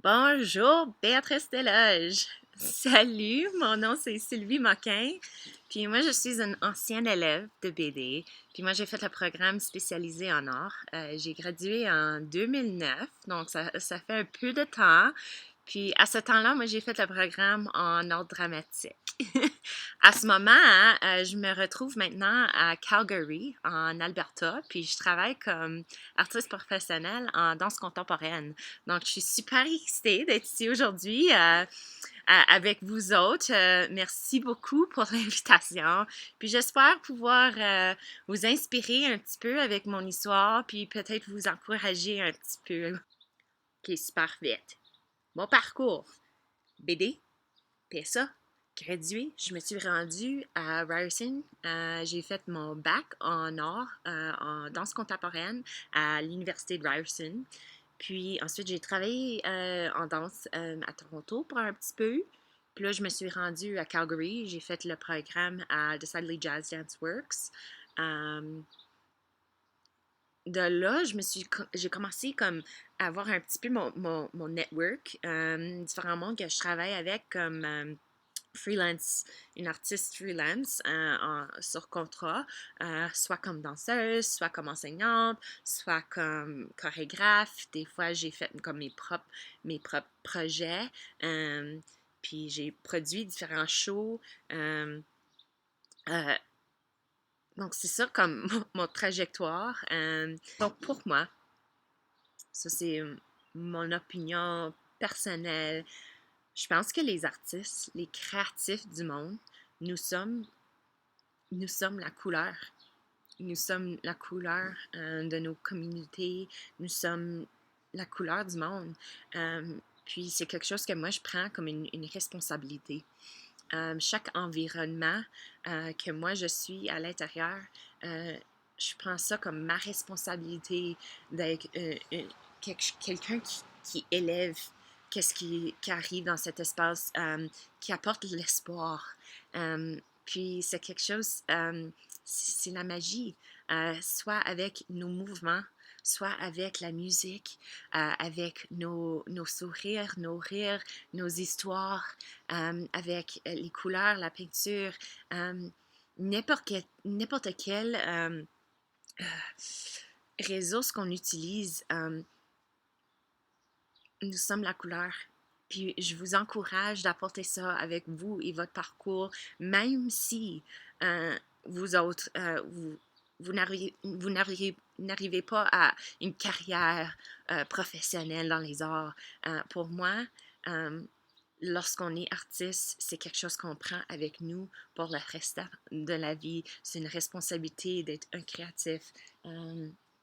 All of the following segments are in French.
Bonjour, Béatrice Desloges. Salut, mon nom c'est Sylvie Moquin. Puis moi, je suis une ancienne élève de BD. Puis moi, j'ai fait le programme spécialisé en art. J'ai gradué en 2009, donc ça fait un peu de temps. Puis à ce temps-là, moi, j'ai fait le programme en art dramatique. À ce moment, je me retrouve maintenant à Calgary, en Alberta, puis je travaille comme artiste professionnelle en danse contemporaine. Donc, je suis super excitée d'être ici aujourd'hui avec vous autres. Merci beaucoup pour l'invitation. Puis j'espère pouvoir vous inspirer un petit peu avec mon histoire, puis peut-être vous encourager un petit peu. Ok, super vite. Mon parcours. BD, PSA, graduée, je me suis rendue à Ryerson. J'ai fait mon bac en art, en danse contemporaine à l'université de Ryerson. Puis ensuite, j'ai travaillé en danse à Toronto pour un petit peu. Puis là, je me suis rendue à Calgary. J'ai fait le programme à Decidedly Jazz Dance Works. Euh, de là, j'ai commencé comme à avoir un petit peu mon network, différents mondes que je travaille avec comme freelance, une artiste freelance sur contrat, soit comme danseuse, soit comme enseignante, soit comme chorégraphe. Des fois, j'ai fait comme mes propres projets. Puis j'ai produit différents shows. Euh, donc, c'est ça comme mon trajectoire. Donc, pour moi, ça c'est mon opinion personnelle. Je pense que les artistes, les créatifs du monde, nous sommes, nous sommes la couleur. Nous sommes la couleur de nos communautés. Nous sommes la couleur du monde. Puis c'est quelque chose que moi je prends comme une responsabilité. Chaque environnement que moi je suis à l'intérieur, je prends ça comme ma responsabilité d'être quelqu'un qui élève qu'est-ce qui arrive dans cet espace, qui apporte de l'espoir. Puis c'est quelque chose, c'est la magie, soit avec nos mouvements, soit avec la musique, avec nos sourires, nos rires, nos histoires, avec les couleurs, la peinture, n'importe quel ressource qu'on utilise, nous sommes la couleur. Puis je vous encourage d'apporter ça avec vous et votre parcours, même si vous autres, n'arrivez pas à une carrière professionnelle dans les arts. Pour moi, lorsqu'on est artiste, c'est quelque chose qu'on prend avec nous pour le reste de la vie. C'est une responsabilité d'être un créatif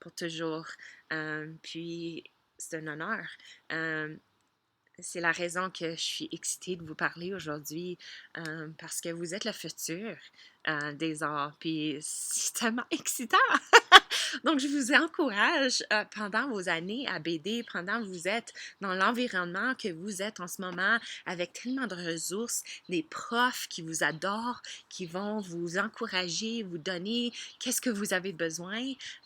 pour toujours. Puis c'est un honneur. Euh, c'est la raison que je suis excitée de vous parler aujourd'hui parce que vous êtes le futur des arts. Puis c'est tellement excitant! Donc, je vous encourage pendant vos années à BD, pendant que vous êtes dans l'environnement que vous êtes en ce moment, avec tellement de ressources, des profs qui vous adorent, qui vont vous encourager, vous donner qu'est-ce que vous avez besoin.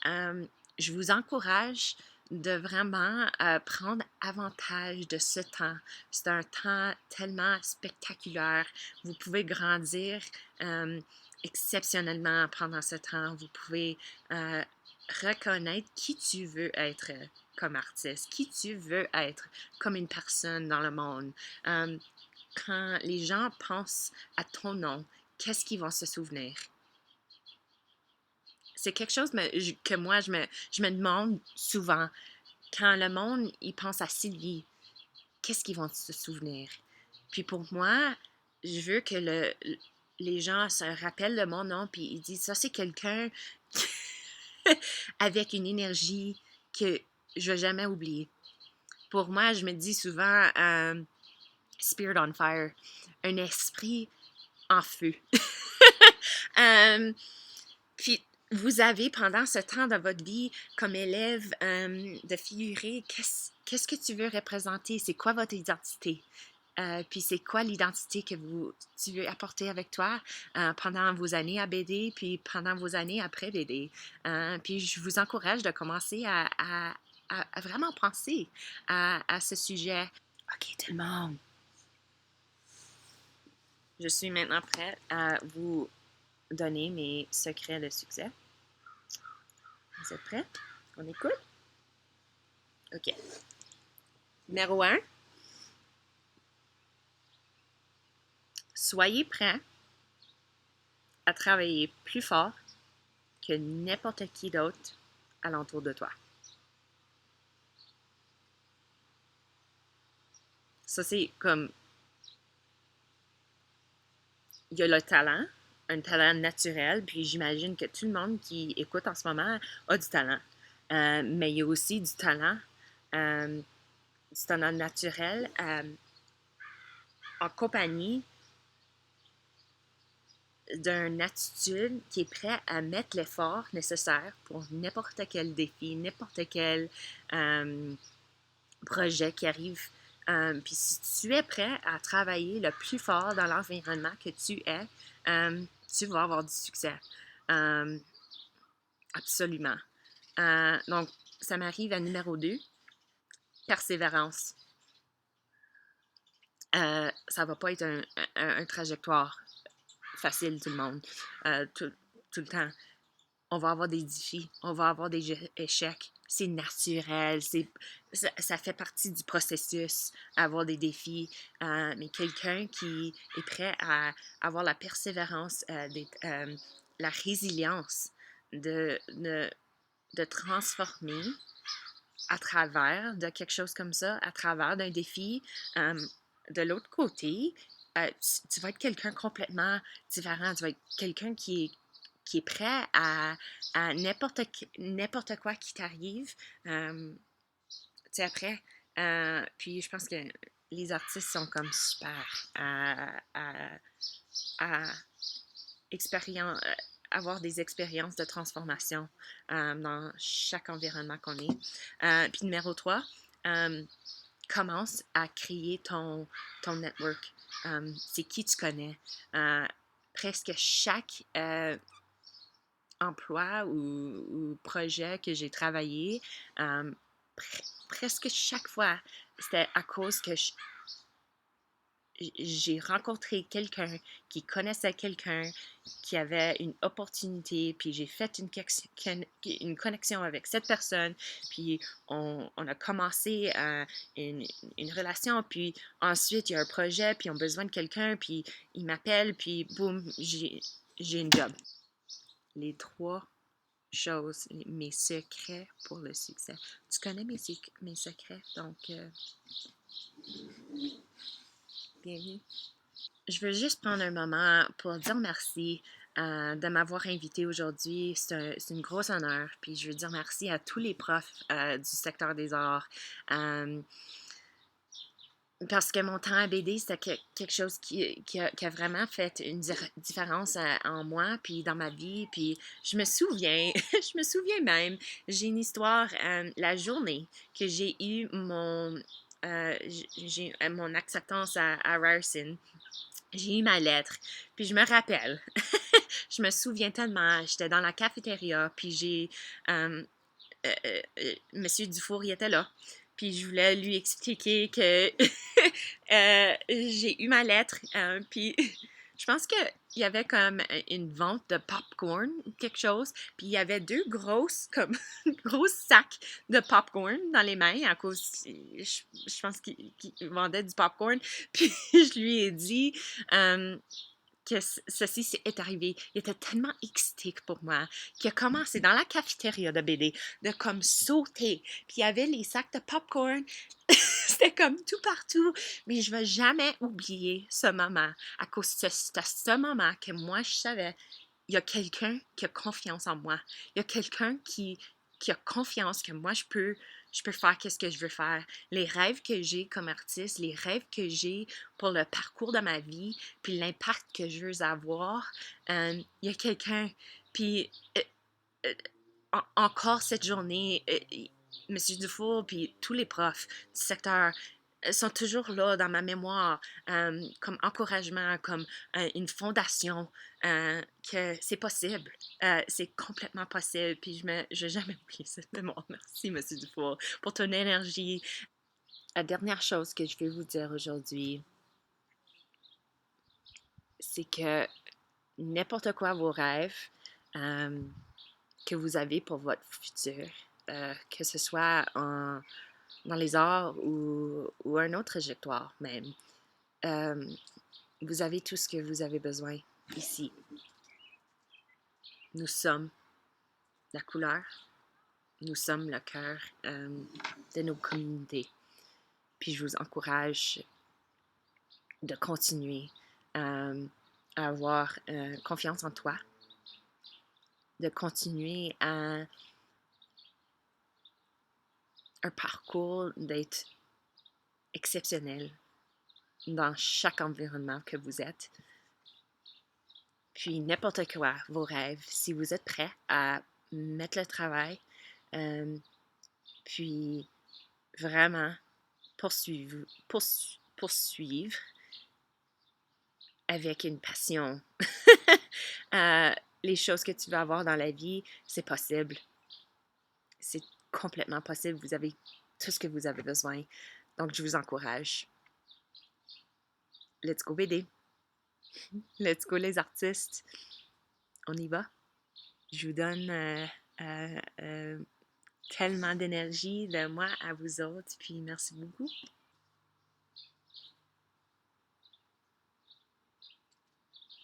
Je vous encourage de vraiment prendre avantage de ce temps. C'est un temps tellement spectaculaire. Vous pouvez grandir exceptionnellement pendant ce temps. Vous pouvez reconnaître qui tu veux être comme artiste, qui tu veux être comme une personne dans le monde. Quand les gens pensent à ton nom, qu'est-ce qu'ils vont se souvenir? C'est quelque chose que moi, je me demande souvent. Quand le monde, il pense à Sylvie, qu'est-ce qu'ils vont se souvenir? Puis pour moi, je veux que les gens se rappellent de mon nom, puis ils disent, ça c'est quelqu'un avec une énergie que je ne vais jamais oublier. Pour moi, je me dis souvent Spirit on Fire, un esprit en feu. Puis vous avez pendant ce temps de votre vie comme élève de figurer qu'est-ce que tu veux représenter, c'est quoi votre identité. Puis c'est quoi l'identité que tu veux apporter avec toi pendant vos années à BD, puis pendant vos années après BD. Puis je vous encourage de commencer à vraiment penser à ce sujet. OK, tout le monde. Je suis maintenant prête à vous donner mes secrets de succès. Vous êtes prêts? On écoute? OK. Numéro 1, soyez prêts à travailler plus fort que n'importe qui d'autre alentour de toi. Ça, c'est comme... Il y a le talent, un talent naturel, puis j'imagine que tout le monde qui écoute en ce moment a du talent. Mais il y a aussi euh, du talent naturel en compagnie d'une attitude qui est prêt à mettre l'effort nécessaire pour n'importe quel défi, n'importe quel projet qui arrive. Puis si tu es prêt à travailler le plus fort dans l'environnement que tu es, tu vas avoir du succès. Absolument. Donc, ça m'arrive à numéro 2, persévérance. Ça va pas être un trajectoire facile, tout le monde, tout le temps. On va avoir des défis, on va avoir des échecs. C'est naturel, ça fait partie du processus, avoir des défis. Mais quelqu'un qui est prêt à avoir la persévérance, la résilience de transformer à travers de quelque chose comme ça, à travers d'un défi, de l'autre côté, tu vas être quelqu'un complètement différent. Tu vas être quelqu'un qui est prêt à n'importe quoi qui t'arrive. Tu sais, après, puis je pense que les artistes sont comme super à avoir des expériences de transformation dans chaque environnement qu'on est. Puis numéro 3, commence à créer ton network. C'est qui tu connais. Presque chaque emploi ou projet que j'ai travaillé, presque chaque fois, c'était à cause que j'ai rencontré quelqu'un qui connaissait quelqu'un qui avait une opportunité, puis j'ai fait une connexion avec cette personne, puis on a commencé une relation, puis ensuite il y a un projet, puis on a besoin de quelqu'un, puis il m'appelle, puis boum, j'ai une job. Les 3 choses, mes secrets pour le succès. Tu connais mes secrets, donc bienvenue. Je veux juste prendre un moment pour dire merci de m'avoir invité aujourd'hui. C'est une grosse honneur. Puis je veux dire merci à tous les profs du secteur des arts. Parce que mon temps à BD, c'était quelque chose qui a vraiment fait une différence en moi, puis dans ma vie. Puis je me souviens, je me souviens même, j'ai une histoire, la journée que j'ai eu mon acceptance à Ryerson. J'ai eu ma lettre, puis je me rappelle, je me souviens tellement, j'étais dans la cafétéria, puis Monsieur Dufour, il était là, puis je voulais lui expliquer que j'ai eu ma lettre, puis je pense qu'il y avait comme une vente de popcorn ou quelque chose, puis il y avait 2 gros sacs de popcorn dans les mains à cause, je pense qu'il vendait du popcorn, puis je lui ai dit que ceci est arrivé. Il était tellement excité pour moi qu'il a commencé dans la cafétéria de BD de comme sauter. Puis il y avait les sacs de popcorn. C'était comme tout partout. Mais je ne vais jamais oublier ce moment à cause de ce moment que moi je savais il y a quelqu'un qui a confiance en moi. Il y a quelqu'un qui a confiance que moi, je peux faire ce que je veux faire. Les rêves que j'ai comme artiste, les rêves que j'ai pour le parcours de ma vie, puis l'impact que je veux avoir, il y a quelqu'un. Puis encore cette journée, Monsieur Dufour, puis tous les profs du secteur sont toujours là dans ma mémoire comme encouragement, comme une fondation que c'est possible. C'est complètement possible. Puis je vais jamais oublier cette mémoire. Merci, Monsieur Dufour, pour ton énergie. La dernière chose que je vais vous dire aujourd'hui, c'est que n'importe quoi vos rêves que vous avez pour votre futur, que ce soit dans les arts ou un autre trajectoire même, vous avez tout ce que vous avez besoin ici. Nous sommes la couleur, nous sommes le cœur de nos communautés. Puis je vous encourage de continuer à avoir confiance en toi, de continuer à un parcours d'être exceptionnel dans chaque environnement que vous êtes. Puis n'importe quoi, vos rêves, si vous êtes prêt à mettre le travail, puis vraiment poursuivre avec une passion les choses que tu veux avoir dans la vie, c'est possible. C'est complètement possible. Vous avez tout ce que vous avez besoin. Donc, je vous encourage. Let's go BD. Let's go les artistes. On y va. Je vous donne tellement d'énergie de moi à vous autres. Puis merci beaucoup.